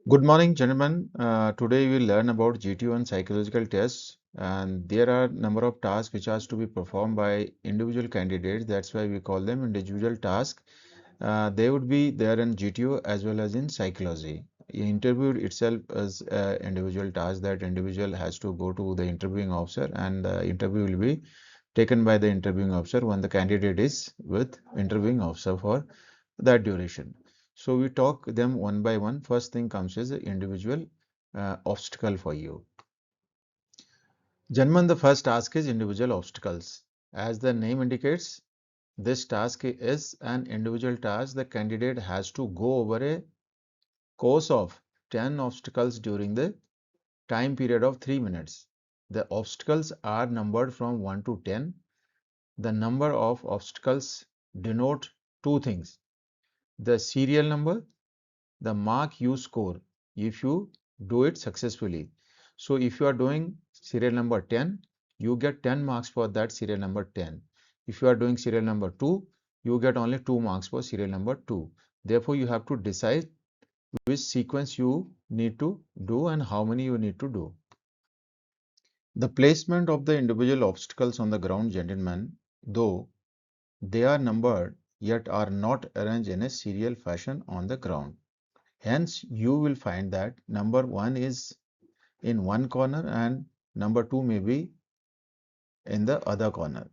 Good morning, gentlemen. Today we will learn about GTO and psychological tests, and there are number of tasks which has to be performed by individual candidates. That's why we call them individual tasks. They would be there in GTO as well as in psychology. Interview itself is an individual task that individual has to go to the interviewing officer, and the interview will be taken by the interviewing officer when the candidate is with interviewing officer for that duration. So we talk them one by one. First thing comes is the individual obstacle for you. Gentlemen, the first task is individual obstacles. As the name indicates, this task is an individual task. The candidate has to go over a course of 10 obstacles during the time period of 3 minutes. The obstacles are numbered from 1 to 10. The number of obstacles denote two things: the serial number, the mark you score if you do it successfully. So if you are doing serial number 10, you get 10 marks for that serial number 10. If you are doing serial number 2, you get only 2 marks for serial number 2. Therefore, you have to decide which sequence you need to do and how many you need to do. The placement of the individual obstacles on the ground, gentlemen, though they are numbered, yet are not arranged in a serial fashion on the ground. Hence, you will find that number 1 is in one corner and number 2 may be in the other corner,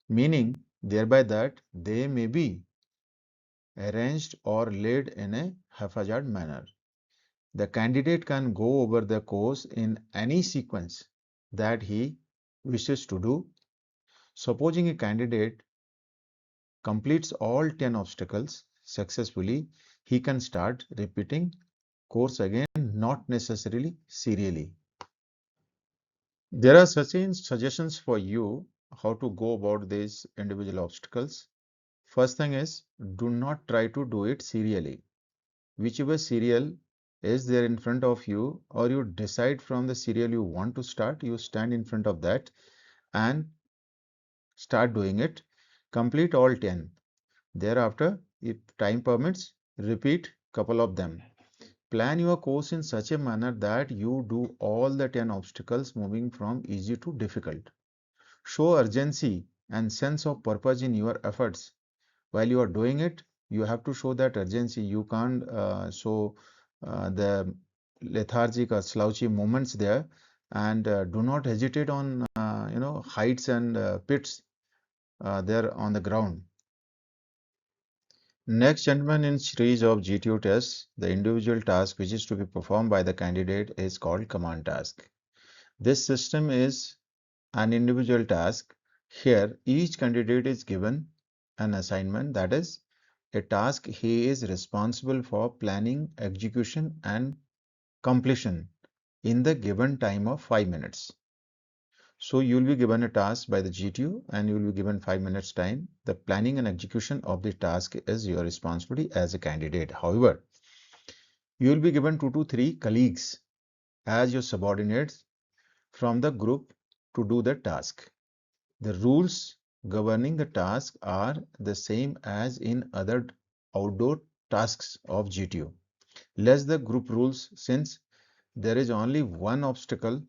meaning thereby that they may be arranged or laid in a haphazard manner. The candidate can go over the course in any sequence that he wishes to do. Supposing a candidate completes all 10 obstacles successfully, he can start repeating course again, not necessarily serially. There are certain suggestions for you how to go about these individual obstacles. First thing is, do not try to do it serially. Whichever serial is there in front of you, or you decide from the serial you want to start, you stand in front of that and start doing it. Complete all 10. Thereafter, if time permits, repeat couple of them. Plan your course in such a manner that you do all the 10 obstacles moving from easy to difficult. Show urgency and sense of purpose in your efforts. While you are doing it, you have to show that urgency. You can't show the lethargic or slouchy moments there, and do not hesitate on heights and pits there on the ground. Next, gentlemen, in series of GTO tests, the individual task which is to be performed by the candidate is called command task. This system is an individual task. Here, each candidate is given an assignment, that is, a task he is responsible for planning, execution, and completion in the given time of 5 minutes. So you will be given a task by the GTO and you will be given 5 minutes time. The planning and execution of the task is your responsibility as a candidate. However, you will be given 2 to 3 colleagues as your subordinates from the group to do the task. The rules governing the task are the same as in other outdoor tasks of GTO. Less the group rules, since there is only one obstacle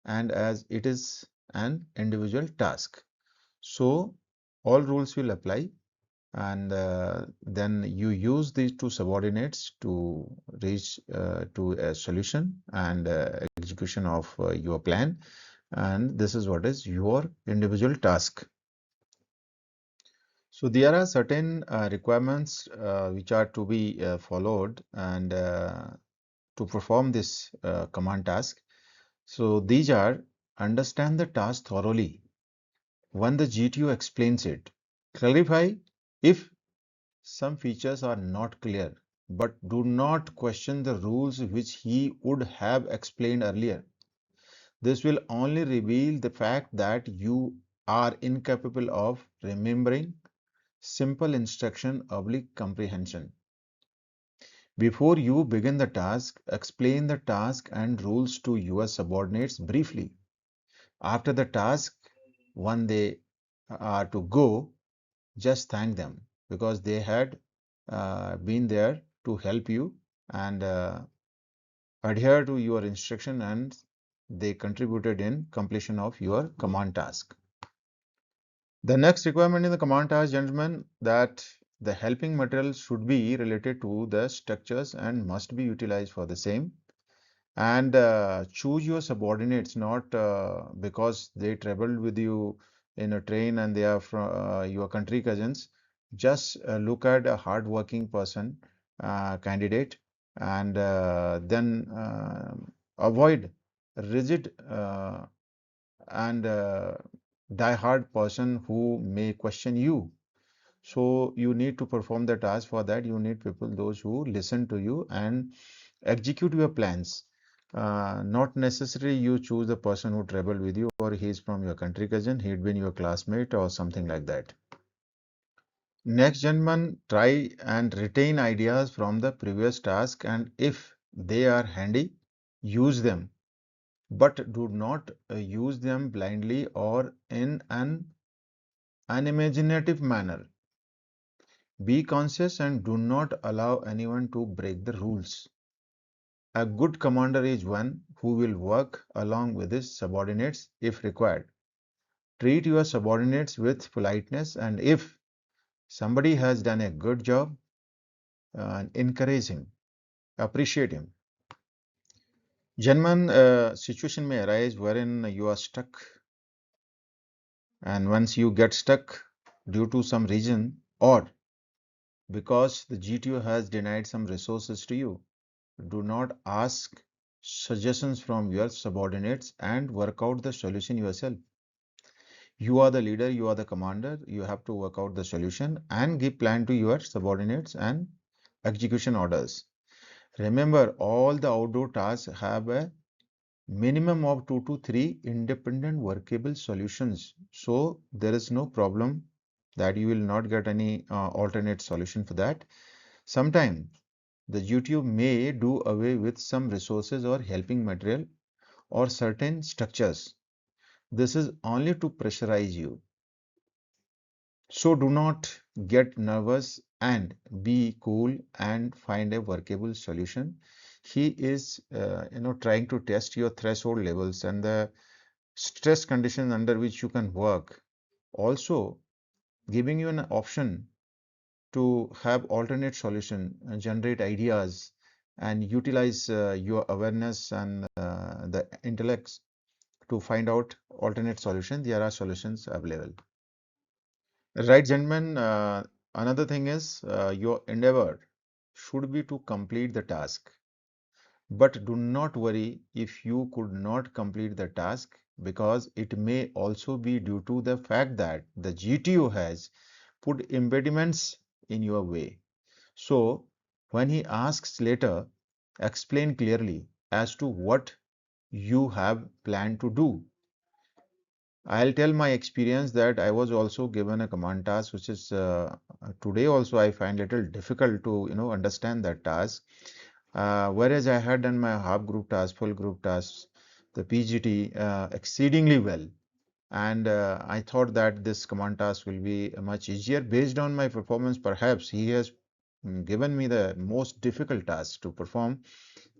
and as it is an individual task. So all rules will apply, and then you use these two subordinates to reach to a solution and execution of your plan, and this is what is your individual task. So there are certain requirements which are to be followed and to perform this command task. So these are: understand the task thoroughly when the GTO explains it. Clarify if some features are not clear, but do not question the rules which he would have explained earlier. This will only reveal the fact that you are incapable of remembering simple instruction oblique comprehension. Before you begin the task, explain the task and rules to your subordinates briefly. After the task, when they are to go, just thank them because they had been there to help you, and adhere to your instruction and they contributed in completion of your command task. The next requirement in the command task, gentlemen, that the helping material should be related to the structures and must be utilized for the same. And choose your subordinates not because they traveled with you in a train and they are from your country cousins. Just look at a hard-working person, candidate, and then avoid rigid and die-hard person who may question you. So you need to perform the task. For that, you need people, those who listen to you and execute your plans. Not necessarily you choose the person who traveled with you or he is from your country cousin, he'd been your classmate or something like that. Next, gentlemen, try and retain ideas from the previous task, and if they are handy, use them. But do not use them blindly or in an unimaginative manner. Be conscious and do not allow anyone to break the rules. A good commander is one who will work along with his subordinates if required. Treat your subordinates with politeness, and if somebody has done a good job, encourage him, appreciate him. Gentlemen, a situation may arise wherein you are stuck, and once you get stuck due to some reason or because the GTO has denied some resources to you, do not ask suggestions from your subordinates and work out the solution yourself. You are the leader, you are the commander, you have to work out the solution and give plan to your subordinates and execution orders. Remember, all the outdoor tasks have a minimum of 2 to 3 independent workable solutions. So there is no problem that you will not get any alternate solution for that. Sometimes the GTO may do away with some resources or helping material or certain structures. This is only to pressurize you. So do not get nervous and be cool and find a workable solution. He is, trying to test your threshold levels and the stress conditions under which you can work. Also, giving you an option to have alternate solution, generate ideas, and utilize your awareness and the intellects to find out alternate solutions. There are solutions available. Right, gentlemen. Another thing is your endeavor should be to complete the task. But do not worry if you could not complete the task because it may also be due to the fact that the GTO has put impediments in your way. So when he asks later, explain clearly as to what you have planned to do. I'll tell my experience that I was also given a command task, which is today also I find little difficult to understand that task. Whereas I had done my half group task, full group tasks, the PGT exceedingly well, and I thought that this command task will be much easier based on my performance. Perhaps he has given me the most difficult task to perform.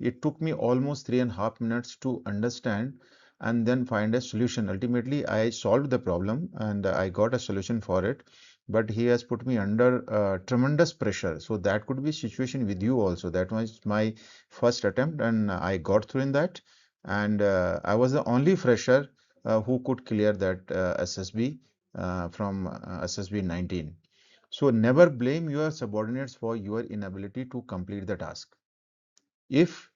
It took me almost 3.5 minutes to understand and then find a solution. Ultimately, I solved the problem and I got a solution for it. But he has put me under tremendous pressure. So that could be situation with you also. That was my first attempt and I got through in that. And I was the only fresher who could clear that SSB from SSB 19. So never blame your subordinates for your inability to complete the task. If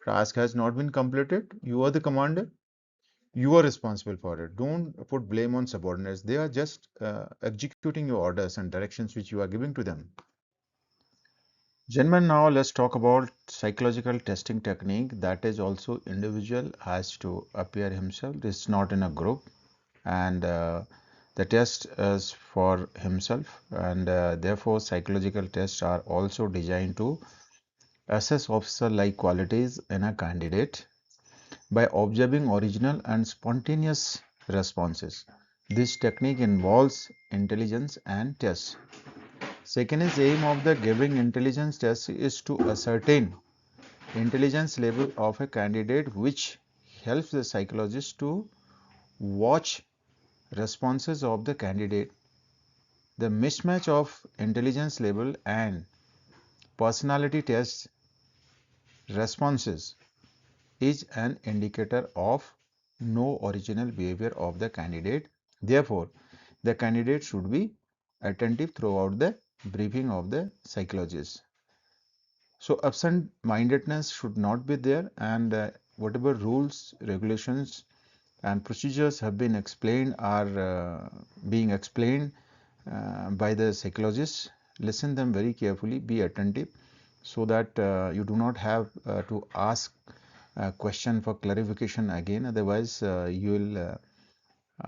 task has not been completed, you are the commander. You are responsible for it. Don't put blame on subordinates. They are just executing your orders and directions which you are giving to them. Gentlemen, now let's talk about psychological testing technique that is also individual has to appear himself. It's not in a group and the test is for himself and therefore psychological tests are also designed to assess officer-like qualities in a candidate by observing original and spontaneous responses. This technique involves intelligence and tests. Second is aim of the giving intelligence test is to ascertain intelligence level of a candidate which helps the psychologist to watch responses of the candidate. The mismatch of intelligence level and personality test responses is an indicator of no original behavior of the candidate. Therefore, the candidate should be attentive throughout the briefing of the psychologist. So, absent-mindedness should not be there, and whatever rules, regulations, and procedures have been explained are being explained by the psychologist. Listen them very carefully, be attentive, so that you do not have to ask a question for clarification again. Otherwise, you will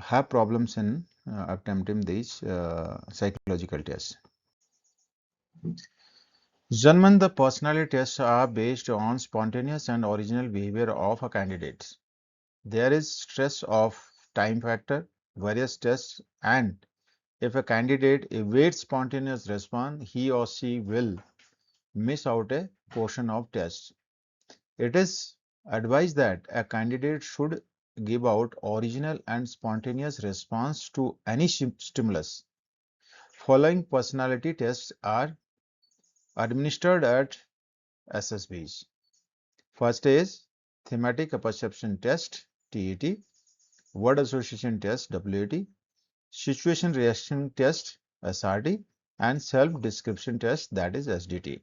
have problems in attempting these psychological tests. Gentlemen, the personality tests are based on spontaneous and original behavior of a candidate. There is stress of time factor, various tests, and if a candidate evades spontaneous response, he or she will miss out a portion of test. It is advised that a candidate should give out original and spontaneous response to any stimulus. Following personality tests are administered at SSBs. First is thematic perception test TAT, word association test WAT, situation reaction test SRT, and self description test, that is SDT.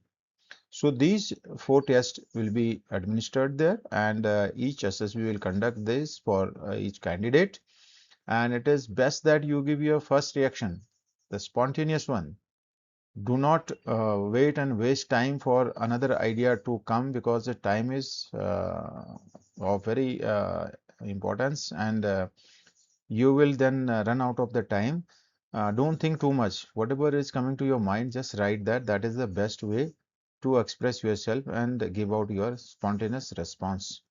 So these four tests will be administered there, and each SSB will conduct this for each candidate. And it is best that you give your first reaction, the spontaneous one. Do not wait and waste time for another idea to come, because the time is of very importance, and you will then run out of the time. Don't think too much. Whatever is coming to your mind, just write that. That is the best way to express yourself and give out your spontaneous response.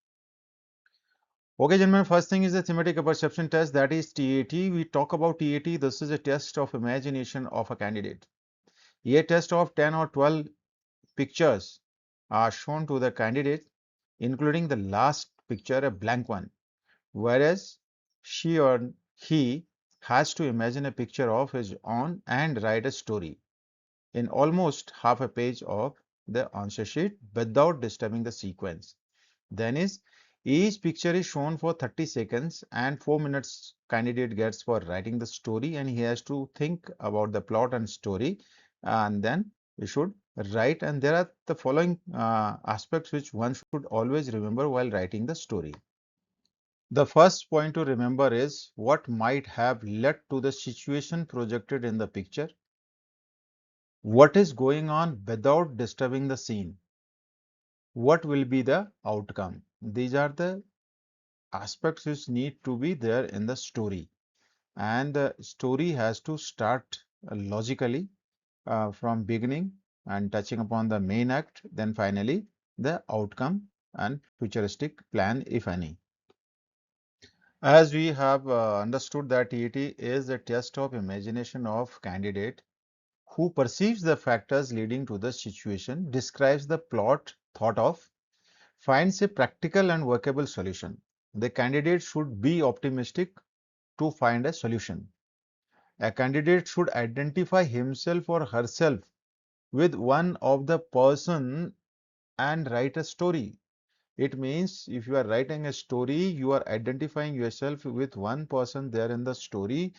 Okay, gentlemen, first thing is the thematic perception test, that is TAT. We talk about TAT. This is a test of imagination of a candidate. A test of 10 or 12 pictures are shown to the candidate, including the last picture, a blank one, whereas she or he has to imagine a picture of his own and write a story in almost half a page of the answer sheet without disturbing the sequence. Then is each picture is shown for 30 seconds and 4 minutes candidate gets for writing the story, and he has to think about the plot and story, and then he should write. And there are the following aspects which one should always remember while writing the story. The first point to remember is what might have led to the situation projected in the picture, what is going on without disturbing the scene, what will be the outcome. These are the aspects which need to be there in the story, and the story has to start logically from beginning and touching upon the main act, then finally the outcome and futuristic plan, if any. As we have understood that TET is a test of imagination of candidate who perceives the factors leading to the situation, describes the plot thought of, finds a practical and workable solution. The candidate should be optimistic to find a solution. A candidate should identify himself or herself with one of the person and write a story. It means if you are writing a story, you are identifying yourself with one person there in the story.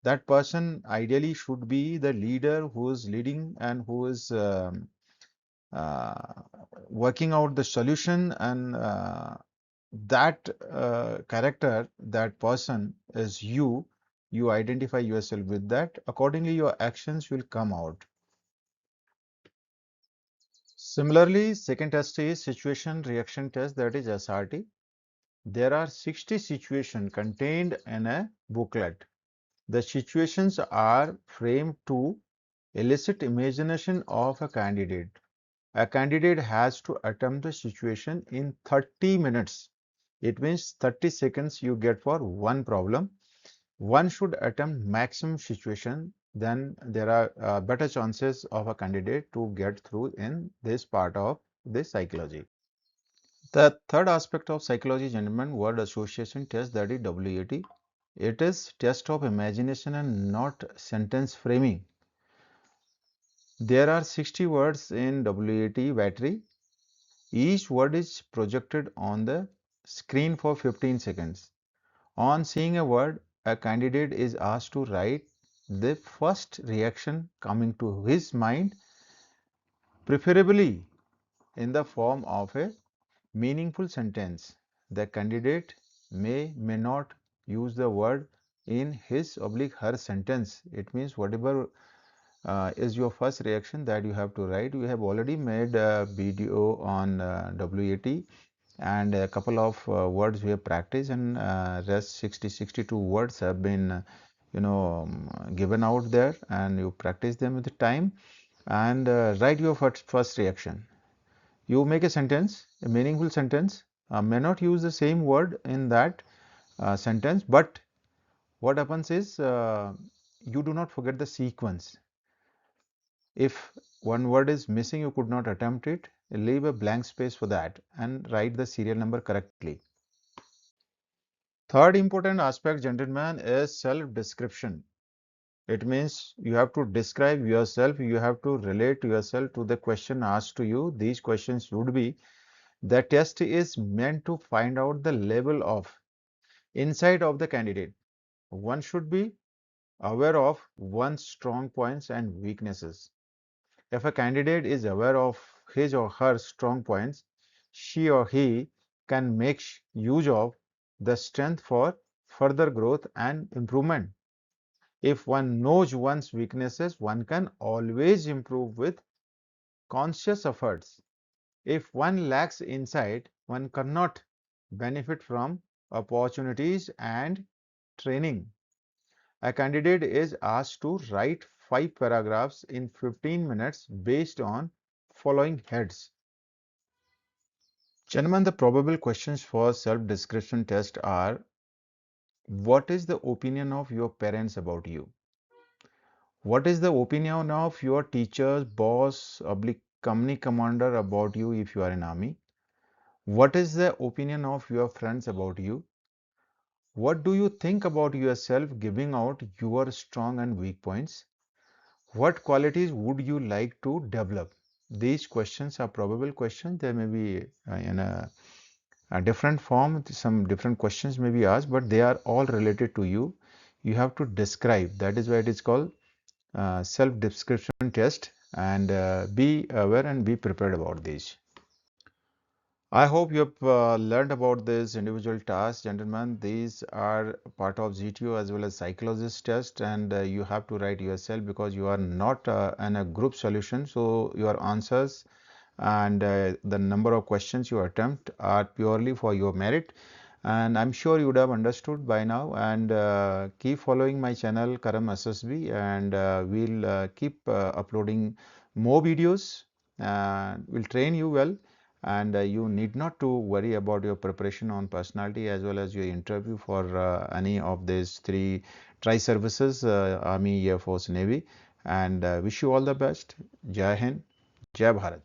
That person ideally should be the leader who is leading and who is uh, working out the solution, and that character, that person is you. You identify yourself with that. Accordingly, your actions will come out. Similarly, second test is situation reaction test, that is SRT. There are 60 situations contained in a booklet. The situations are framed to elicit imagination of a candidate. A candidate has to attempt the situation in 30 minutes. It means 30 seconds you get for one problem. One should attempt maximum situation, then there are better chances of a candidate to get through in this part of this psychology. The third aspect of psychology, gentlemen, word association test, that is WAT. It is test of imagination and not sentence framing. There are 60 words in WAT battery. Each word is projected on the screen for 15 seconds. On seeing a word, a candidate is asked to write the first reaction coming to his mind, preferably in the form of a meaningful sentence. The candidate may not use the word in his oblique her sentence. It means whatever is your first reaction that you have to write. We have already made a video on WAT, and a couple of words we have practiced, and rest 62 words have been given out there, and you practice them with the time, and write your first reaction. You make a sentence, a meaningful sentence, may not use the same word in that sentence, but what happens is you do not forget the sequence. If one word is missing, you could not attempt it, leave a blank space for that and write the serial number correctly. Third important aspect, gentlemen, is self-description. It means you have to describe yourself, you have to relate yourself to the question asked to you. These questions would be, the test is meant to find out the level of insight of the candidate. One should be aware of one's strong points and weaknesses. If a candidate is aware of his or her strong points, she or he can make use of the strength for further growth and improvement. If one knows one's weaknesses, one can always improve with conscious efforts. If one lacks insight, one cannot benefit from opportunities and training. A candidate is asked to write 5 paragraphs in 15 minutes based on following heads. Gentlemen, the probable questions for self-description test are: what is the opinion of your parents about you? What is the opinion of your teachers, boss, oblique company commander about you if you are in army? What is the opinion of your friends about you? What do you think about yourself, giving out your strong and weak points? What qualities would you like to develop? These questions are probable questions. They may be in a different form, some different questions may be asked, but they are all related to you. You have to describe. That is why it is called self-description test, and be aware and be prepared about these. I hope you have learned about this individual tasks, gentlemen. These are part of GTO as well as psychologist test, and you have to write yourself because you are not in a group solution. So your answers and the number of questions you attempt are purely for your merit. And I'm sure you would have understood by now. And keep following my channel Karam SSB, and we'll keep uploading more videos. We'll train you well, and you need not to worry about your preparation on personality as well as your interview for any of these three tri-services, Army, Air Force, Navy. And wish you all the best. Jai Hind, Jai Bharat.